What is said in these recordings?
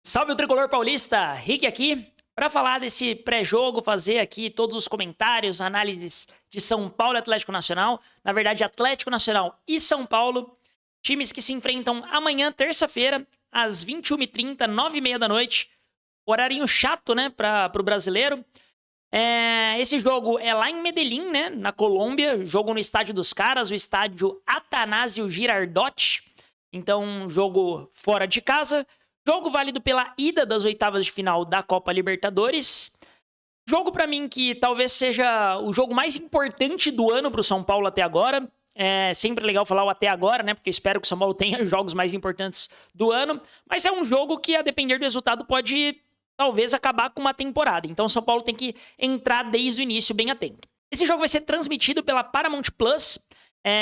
Salve o Tricolor Paulista, Rick aqui, para falar desse pré-jogo, fazer aqui todos os comentários, análises de São Paulo e Atlético Nacional. Na verdade, Atlético Nacional e São Paulo, times que se enfrentam amanhã, terça-feira, às 21h30, 9h30 da noite. Horarinho chato, né, para o brasileiro. Esse jogo é lá em Medellín, né, na Colômbia, jogo no estádio dos caras, o estádio Atanásio Girardot. Então, jogo fora de casa. Jogo válido pela ida das oitavas de final da Copa Libertadores. Jogo pra mim que talvez seja o jogo mais importante do ano pro São Paulo até agora. É sempre legal falar o até agora, né? Porque eu espero que o São Paulo tenha jogos mais importantes do ano. Mas é um jogo que, a depender do resultado, pode talvez acabar com uma temporada. Então o São Paulo tem que entrar desde o início bem atento. Esse jogo vai ser transmitido pela Paramount Plus.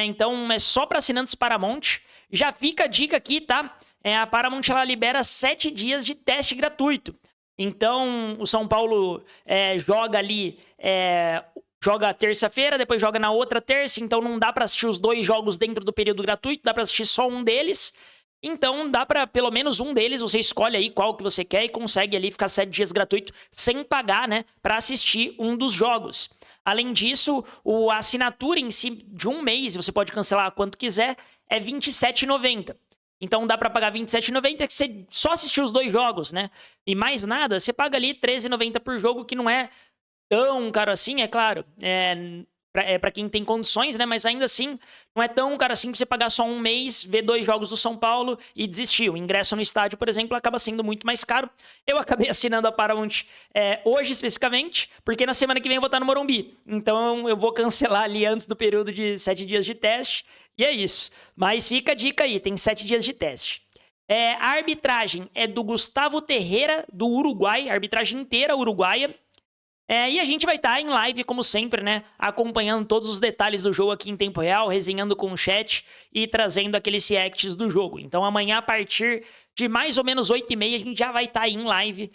Então é só para assinantes Paramount. Já fica a dica aqui, tá? A Paramount ela libera 7 dias de teste gratuito. Então, o São Paulo joga ali, joga terça-feira, depois joga na outra terça, então não dá para assistir os dois jogos dentro do período gratuito, dá para assistir só um deles. Então, dá para pelo menos um deles, você escolhe aí qual que você quer e consegue ali ficar 7 dias gratuito sem pagar, né, para assistir um dos jogos. Além disso, a assinatura em si de um mês, você pode cancelar quanto quiser, é R$ 27,90. Então dá pra pagar R$ 27,90 que você só assistiu os dois jogos, né? E mais nada, você paga ali R$ 13,90 por jogo, que não é tão caro assim, é claro. Pra quem tem condições, né? Mas ainda assim, não é tão caro assim pra você pagar só um mês, ver dois jogos do São Paulo e desistir. O ingresso no estádio, por exemplo, acaba sendo muito mais caro. Eu acabei assinando a Paramount hoje, especificamente, porque na semana que vem eu vou estar no Morumbi. Então eu vou cancelar ali antes do período de 7 dias de teste. E é isso. Mas fica a dica aí, tem 7 dias de teste. A arbitragem é do Gustavo Terreira, do Uruguai, a arbitragem inteira uruguaia. E a gente vai estar em live, como sempre, né? Acompanhando todos os detalhes do jogo aqui em tempo real, resenhando com o chat e trazendo aqueles reacts do jogo. Então amanhã, a partir de mais ou menos 8h30, a gente já vai estar em live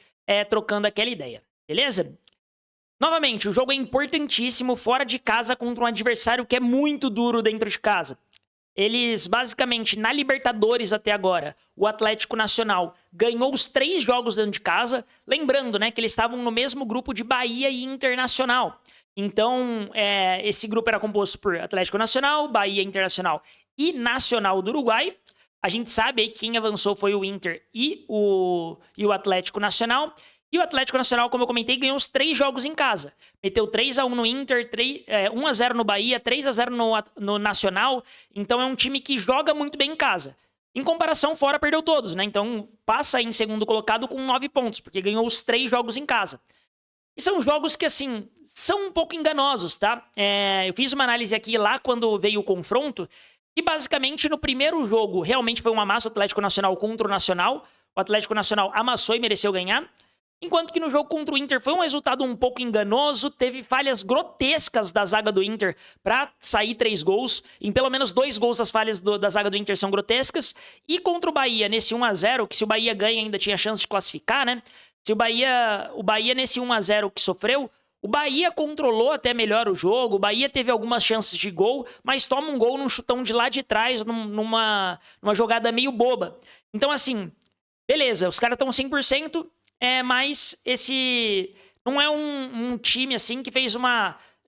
trocando aquela ideia. Beleza? Novamente, o jogo é importantíssimo, fora de casa, contra um adversário que é muito duro dentro de casa. Eles, basicamente, na Libertadores até agora, o Atlético Nacional ganhou os 3 jogos dentro de casa. Lembrando, né, que eles estavam no mesmo grupo de Bahia e Internacional. Então, esse grupo era composto por Atlético Nacional, Bahia Internacional e Nacional do Uruguai. A gente sabe aí que quem avançou foi o Inter e o Atlético Nacional. E o Atlético Nacional, como eu comentei, ganhou os 3 jogos em casa. Meteu 3-1 no Inter, 1-0 no Bahia, 3-0 no Nacional. Então é um time que joga muito bem em casa. Em comparação, fora perdeu todos, né? Então passa aí em segundo colocado com 9 pontos, porque ganhou os 3 jogos em casa. E são jogos que, assim, são um pouco enganosos, tá? Eu fiz uma análise aqui lá quando veio o confronto. E basicamente no primeiro jogo realmente foi um amasso Atlético Nacional contra o Nacional. O Atlético Nacional amassou e mereceu ganhar. Enquanto que no jogo contra o Inter foi um resultado um pouco enganoso, teve falhas grotescas da zaga do Inter para sair 3 gols. Em pelo menos 2 gols as falhas da zaga do Inter são grotescas. E contra o Bahia, nesse 1-0, que se o Bahia ganha ainda tinha chance de classificar, né? Se o Bahia nesse 1-0 que sofreu, o Bahia controlou até melhor o jogo, o Bahia teve algumas chances de gol, mas toma um gol num chutão de lá de trás, numa jogada meio boba. Então assim, beleza, os caras estão 100%, mas esse não é um time assim que fez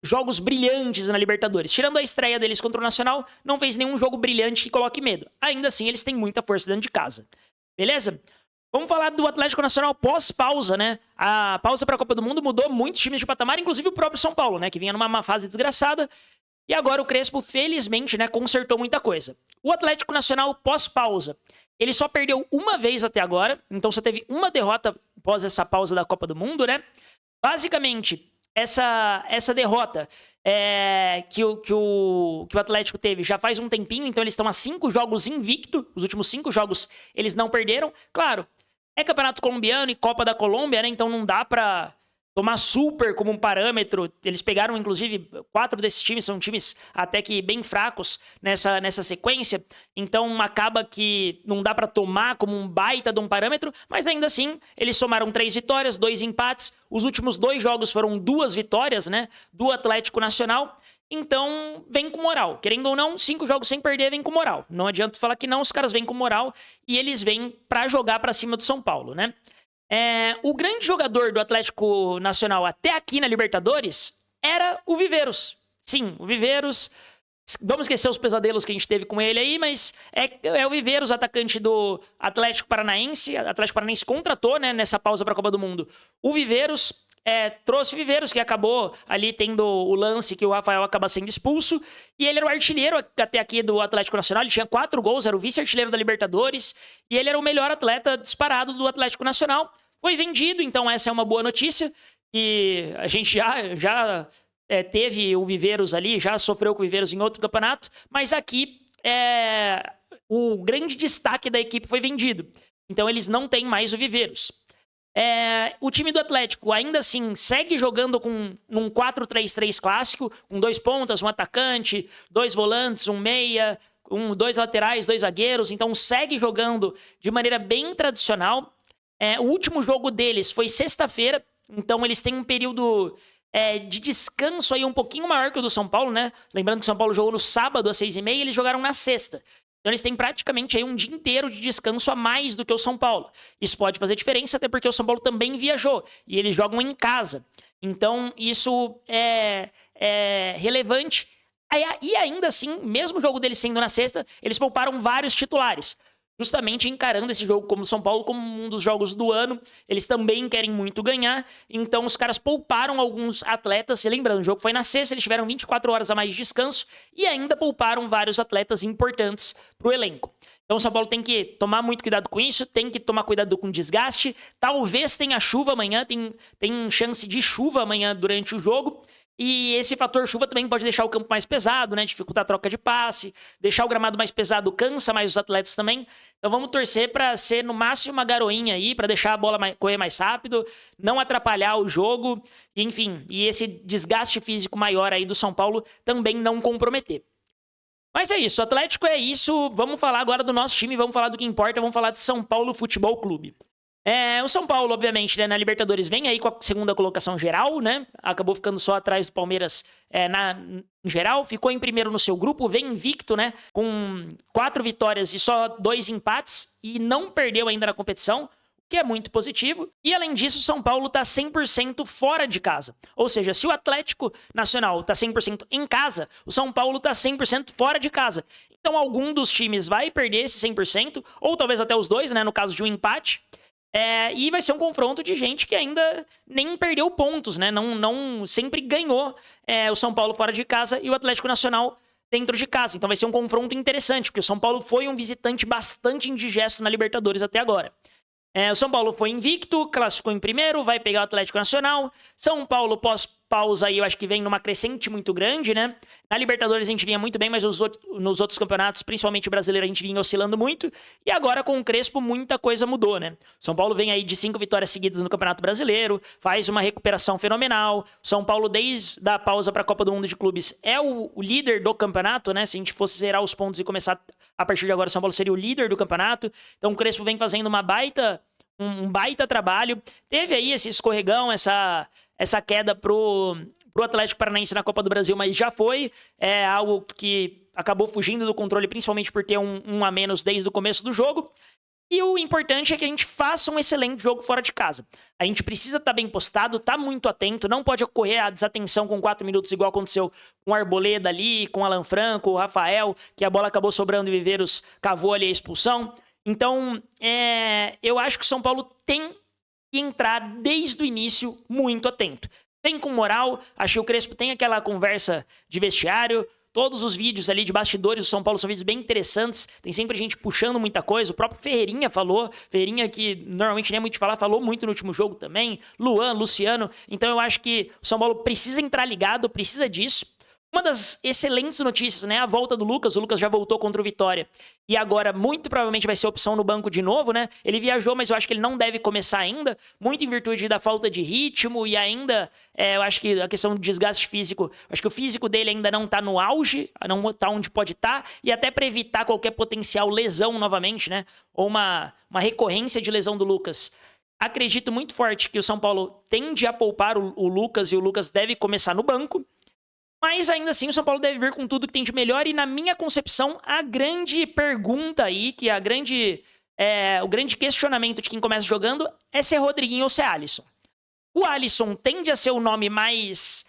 jogos brilhantes na Libertadores. Tirando a estreia deles contra o Nacional, não fez nenhum jogo brilhante que coloque medo. Ainda assim, eles têm muita força dentro de casa. Beleza? Vamos falar do Atlético Nacional pós-pausa, né? A pausa para a Copa do Mundo mudou muitos times de patamar, inclusive o próprio São Paulo, né? Que vinha numa fase desgraçada. E agora o Crespo, felizmente, né, consertou muita coisa. O Atlético Nacional pós-pausa, ele só perdeu uma vez até agora, então só teve uma derrota após essa pausa da Copa do Mundo, né? Basicamente, essa derrota que o Atlético teve já faz um tempinho, então eles estão a 5 jogos invicto, os últimos 5 jogos eles não perderam. Claro, é Campeonato Colombiano e Copa da Colômbia, né? Então não dá pra tomar super como um parâmetro. Eles pegaram, inclusive, 4 desses times, são times até que bem fracos nessa sequência. Então acaba que não dá pra tomar como um baita de um parâmetro, mas ainda assim, eles somaram 3 vitórias, 2 empates. Os últimos 2 jogos foram 2 vitórias, né, do Atlético Nacional. Então, vem com moral. Querendo ou não, 5 jogos sem perder vem com moral. Não adianta falar que não, os caras vêm com moral e eles vêm pra jogar pra cima do São Paulo, né? O grande jogador do Atlético Nacional até aqui na Libertadores era o Viveiros. Sim, o Viveiros. Vamos esquecer os pesadelos que a gente teve com ele aí, mas é o Viveiros, atacante do Atlético Paranaense. O Atlético Paranaense contratou, né, nessa pausa para a Copa do Mundo. O Viveiros trouxe o Viveiros, que acabou ali tendo o lance que o Rafael acaba sendo expulso. E ele era o artilheiro até aqui do Atlético Nacional. Ele tinha 4 gols, era o vice-artilheiro da Libertadores. E ele era o melhor atleta disparado do Atlético Nacional. Foi vendido, então essa é uma boa notícia. E a gente já teve o Viveiros ali, já sofreu com o Viveiros em outro campeonato, mas aqui o grande destaque da equipe foi vendido. Então eles não têm mais o Viveiros. O time do Atlético ainda assim segue jogando num 4-3-3 clássico, com 2 pontas, um atacante, 2 volantes, um meia, 2 laterais, 2 zagueiros. Então segue jogando de maneira bem tradicional. O último jogo deles foi sexta-feira, então eles têm um período de descanso aí um pouquinho maior que o do São Paulo, né? Lembrando que o São Paulo jogou no sábado às 6h30 e eles jogaram na sexta. Então eles têm praticamente aí um dia inteiro de descanso a mais do que o São Paulo. Isso pode fazer diferença, até porque o São Paulo também viajou e eles jogam em casa. Então isso é relevante. E ainda assim, mesmo o jogo deles sendo na sexta, eles pouparam vários titulares. Justamente encarando esse jogo como São Paulo como um dos jogos do ano. Eles também querem muito ganhar. Então os caras pouparam alguns atletas. E lembrando, o jogo foi na sexta, eles tiveram 24 horas a mais de descanso. E ainda pouparam vários atletas importantes pro elenco. Então o São Paulo tem que tomar muito cuidado com isso. Tem que tomar cuidado com o desgaste. Talvez tenha chuva amanhã. Tem chance de chuva amanhã durante o jogo. E esse fator chuva também pode deixar o campo mais pesado, né? Dificultar a troca de passe, deixar o gramado mais pesado cansa mais os atletas também. Então vamos torcer para ser no máximo uma garoinha aí, para deixar a bola correr mais rápido, não atrapalhar o jogo, enfim, e esse desgaste físico maior aí do São Paulo também não comprometer. Mas é isso, o Atlético é isso. Vamos falar agora do nosso time, vamos falar do que importa, vamos falar de São Paulo Futebol Clube. O São Paulo, obviamente, né, na Libertadores vem aí com a segunda colocação geral, né? Acabou ficando só atrás do Palmeiras em geral. Ficou em primeiro no seu grupo, vem invicto, né? Com 4 vitórias e só 2 empates. E não perdeu ainda na competição, o que é muito positivo. E além disso, o São Paulo tá 100% fora de casa. Ou seja, se o Atlético Nacional tá 100% em casa, o São Paulo tá 100% fora de casa. Então algum dos times vai perder esse 100%, ou talvez até os dois, né? No caso de um empate. E vai ser um confronto de gente que ainda nem perdeu pontos, né? Não sempre ganhou o São Paulo fora de casa e o Atlético Nacional dentro de casa. Então vai ser um confronto interessante, porque o São Paulo foi um visitante bastante indigesto na Libertadores até agora. O São Paulo foi invicto, classificou em primeiro, vai pegar o Atlético Nacional. São Paulo, pós-pausa aí, eu acho que vem numa crescente muito grande, né? Na Libertadores a gente vinha muito bem, mas nos outros campeonatos, principalmente o brasileiro, a gente vinha oscilando muito. E agora com o Crespo, muita coisa mudou, né? São Paulo vem aí de 5 vitórias seguidas no Campeonato Brasileiro, faz uma recuperação fenomenal. São Paulo, desde a pausa para a Copa do Mundo de Clubes, é o líder do campeonato, né? Se a gente fosse zerar os pontos e começar a partir de agora, o São Paulo seria o líder do campeonato. Então o Crespo vem fazendo um baita trabalho. Teve aí esse escorregão, essa queda pro Atlético Paranaense na Copa do Brasil, mas já foi algo que acabou fugindo do controle, principalmente por ter um a menos desde o começo do jogo. E o importante é que a gente faça um excelente jogo fora de casa. A gente precisa estar bem postado, estar muito atento, não pode ocorrer a desatenção com 4 minutos, igual aconteceu com o Arboleda ali, com o Alan Franco, o Rafael, que a bola acabou sobrando e o Viveiros cavou ali a expulsão. Então, eu acho que o São Paulo tem que entrar desde o início muito atento. Vem com moral, acho que o Crespo tem aquela conversa de vestiário, todos os vídeos ali de bastidores do São Paulo são vídeos bem interessantes, tem sempre gente puxando muita coisa, o próprio Ferreirinha falou, Ferreirinha que normalmente nem é muito de falar, falou muito no último jogo também, Luan, Luciano, então eu acho que o São Paulo precisa entrar ligado, precisa disso. Uma das excelentes notícias, né? A volta do Lucas. O Lucas já voltou contra o Vitória. E agora, muito provavelmente, vai ser opção no banco de novo, né? Ele viajou, mas eu acho que ele não deve começar ainda. Muito em virtude da falta de ritmo e ainda, eu acho que a questão do desgaste físico. Acho que o físico dele ainda não tá no auge, não tá onde pode estar. E até para evitar qualquer potencial lesão novamente, né? Ou uma recorrência de lesão do Lucas. Acredito muito forte que o São Paulo tende a poupar o Lucas e o Lucas deve começar no banco. Mas ainda assim o São Paulo deve vir com tudo que tem de melhor e na minha concepção a grande pergunta aí, que é o grande questionamento de quem começa jogando é se é Rodriguinho ou se é Alisson. O Alisson tende a ser o nome mais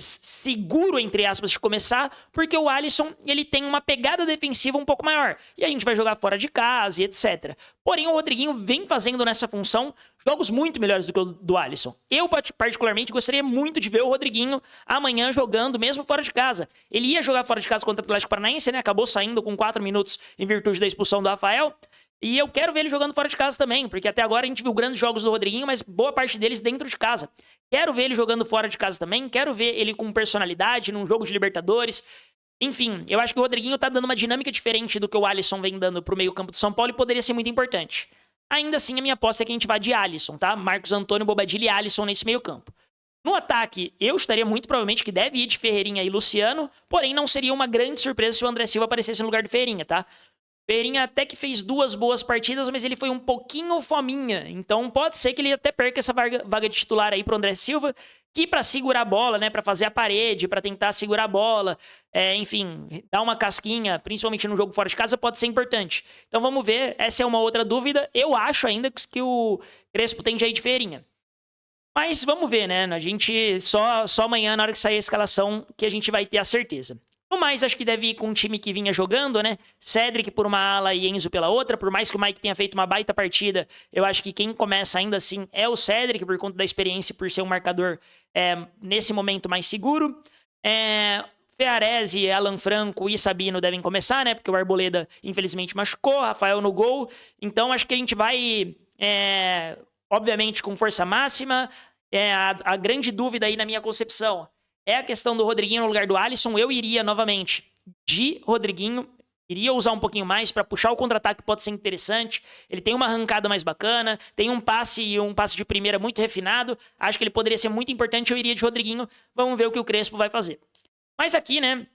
seguro, entre aspas, de começar, porque o Alisson ele tem uma pegada defensiva um pouco maior. E a gente vai jogar fora de casa e etc. Porém, o Rodriguinho vem fazendo nessa função jogos muito melhores do que o do Alisson. Eu, particularmente, gostaria muito de ver o Rodriguinho amanhã jogando, mesmo fora de casa. Ele ia jogar fora de casa contra o Atlético Paranaense, né? Acabou saindo com 4 minutos em virtude da expulsão do Rafael. E eu quero ver ele jogando fora de casa também, porque até agora a gente viu grandes jogos do Rodriguinho, mas boa parte deles dentro de casa. Quero ver ele jogando fora de casa também, quero ver ele com personalidade num jogo de Libertadores. Enfim, eu acho que o Rodriguinho tá dando uma dinâmica diferente do que o Alisson vem dando pro meio-campo do São Paulo e poderia ser muito importante. Ainda assim, a minha aposta é que a gente vai de Alisson, tá? Marcos Antônio, Bobadilla e Alisson nesse meio-campo. No ataque, eu estaria muito provavelmente que deve ir de Ferreirinha e Luciano, porém não seria uma grande surpresa se o André Silva aparecesse no lugar do Ferreirinha, tá? Ferreirinha até que fez 2 boas partidas, mas ele foi um pouquinho fominha. Então pode ser que ele até perca essa vaga de titular aí pro André Silva, que para segurar a bola, né, para fazer a parede, para tentar segurar a bola, enfim, dar uma casquinha, principalmente no jogo fora de casa, pode ser importante. Então vamos ver, essa é uma outra dúvida. Eu acho ainda que o Crespo tende a ir de Ferreirinha. Mas vamos ver, né? A gente só amanhã, na hora que sair a escalação, que a gente vai ter a certeza. No mais, acho que deve ir com um time que vinha jogando, né? Cedric por uma ala e Enzo pela outra. Por mais que o Mike tenha feito uma baita partida, eu acho que quem começa ainda assim é o Cedric, por conta da experiência e por ser um marcador nesse momento mais seguro. Ferrarese, Alan Franco e Sabino devem começar, né? Porque o Arboleda, infelizmente, machucou. Rafael no gol. Então, acho que a gente vai, obviamente, com força máxima. A grande dúvida aí na minha concepção é a questão do Rodriguinho no lugar do Alisson. Eu iria novamente de Rodriguinho. Iria usar um pouquinho mais para puxar o contra-ataque, pode ser interessante. Ele tem uma arrancada mais bacana, tem um passe de primeira muito refinado. Acho que ele poderia ser muito importante. Eu iria de Rodriguinho. Vamos ver o que o Crespo vai fazer. Mas aqui, né,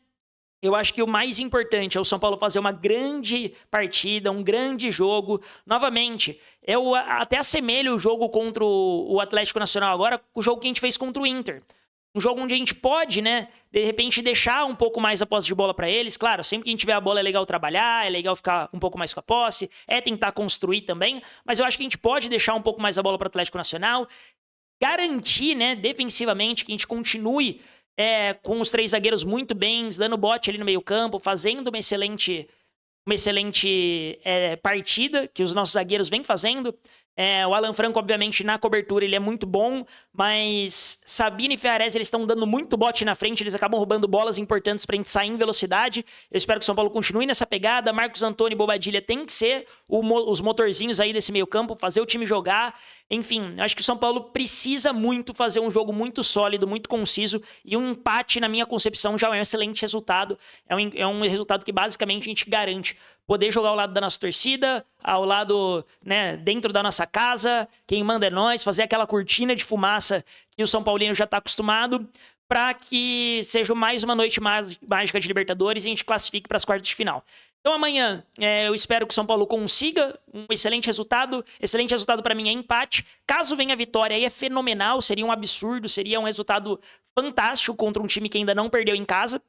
eu acho que o mais importante é o São Paulo fazer uma grande partida, um grande jogo. Novamente, eu até assemelho o jogo contra o Atlético Nacional agora com o jogo que a gente fez contra o Inter. Um jogo onde a gente pode, né, de repente deixar um pouco mais a posse de bola para eles. Claro, sempre que a gente tiver a bola é legal trabalhar, é legal ficar um pouco mais com a posse, tentar construir também, mas eu acho que a gente pode deixar um pouco mais a bola para o Atlético Nacional, garantir, né, defensivamente que a gente continue com os 3 zagueiros muito bem, dando bote ali no meio-campo, fazendo uma excelente partida que os nossos zagueiros vêm fazendo. O Alan Franco, obviamente, na cobertura ele é muito bom, mas Sabino e Ferrarese eles estão dando muito bote na frente, eles acabam roubando bolas importantes pra gente sair em velocidade. Eu espero que o São Paulo continue nessa pegada. Marcos Antônio e Bobadilla tem que ser os motorzinhos aí desse meio campo, fazer o time jogar. Enfim, acho que o São Paulo precisa muito fazer um jogo muito sólido, muito conciso, e um empate, na minha concepção, já é um excelente resultado. É um resultado que basicamente a gente garante poder jogar ao lado da nossa torcida, ao lado, né, dentro da nossa casa, quem manda é nós, fazer aquela cortina de fumaça que o São Paulino já está acostumado, para que seja mais uma noite mágica de Libertadores e a gente classifique para as quartas de final. Então amanhã eu espero que o São Paulo consiga um excelente resultado. Excelente resultado para mim é empate. Caso venha a vitória, aí é fenomenal, seria um absurdo, seria um resultado fantástico contra um time que ainda não perdeu em casa.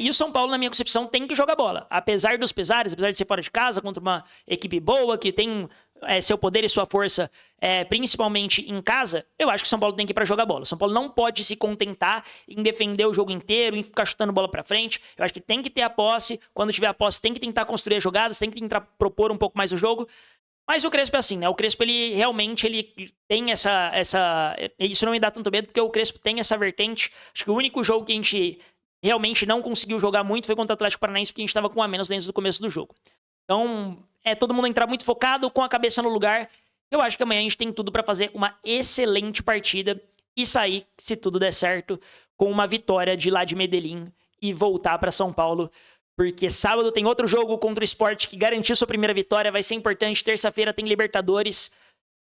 E o São Paulo, na minha concepção, tem que jogar bola. Apesar dos pesares, apesar de ser fora de casa, contra uma equipe boa, que tem seu poder e sua força, principalmente em casa, eu acho que o São Paulo tem que ir pra jogar bola. O São Paulo não pode se contentar em defender o jogo inteiro, em ficar chutando bola pra frente. Eu acho que tem que ter a posse. Quando tiver a posse, tem que tentar construir as jogadas, tem que tentar propor um pouco mais o jogo. Mas o Crespo é assim, né? O Crespo, ele realmente tem essa... Isso não me dá tanto medo, porque o Crespo tem essa vertente. Acho que o único jogo que a gente realmente não conseguiu jogar muito foi contra o Atlético Paranaense, porque a gente estava com um a menos desde o começo do jogo. Então, todo mundo entrar muito focado, com a cabeça no lugar. Eu acho que amanhã a gente tem tudo para fazer uma excelente partida e sair, se tudo der certo, com uma vitória de lá de Medellín e voltar para São Paulo. Porque sábado tem outro jogo contra o Sport que garantiu sua primeira vitória, vai ser importante. Terça-feira tem Libertadores.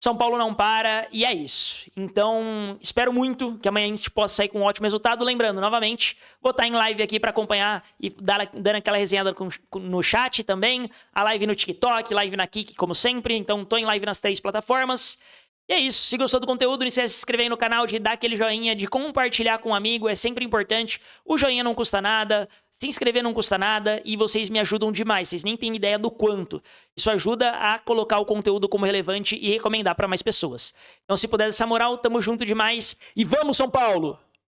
São Paulo não para e é isso. Então, espero muito que amanhã a gente possa sair com um ótimo resultado. Lembrando, novamente, vou estar em live aqui para acompanhar e dando aquela resenhada no chat também. A live no TikTok, live na Kik, como sempre. Então, tô em live nas 3 plataformas. E é isso. Se gostou do conteúdo, não esquece de se inscrever aí no canal, de dar aquele joinha, de compartilhar com um amigo. É sempre importante. O joinha não custa nada. Se inscrever não custa nada. E vocês me ajudam demais. Vocês nem têm ideia do quanto. Isso ajuda a colocar o conteúdo como relevante e recomendar para mais pessoas. Então, se puder dessa moral, tamo junto demais. E vamos, São Paulo!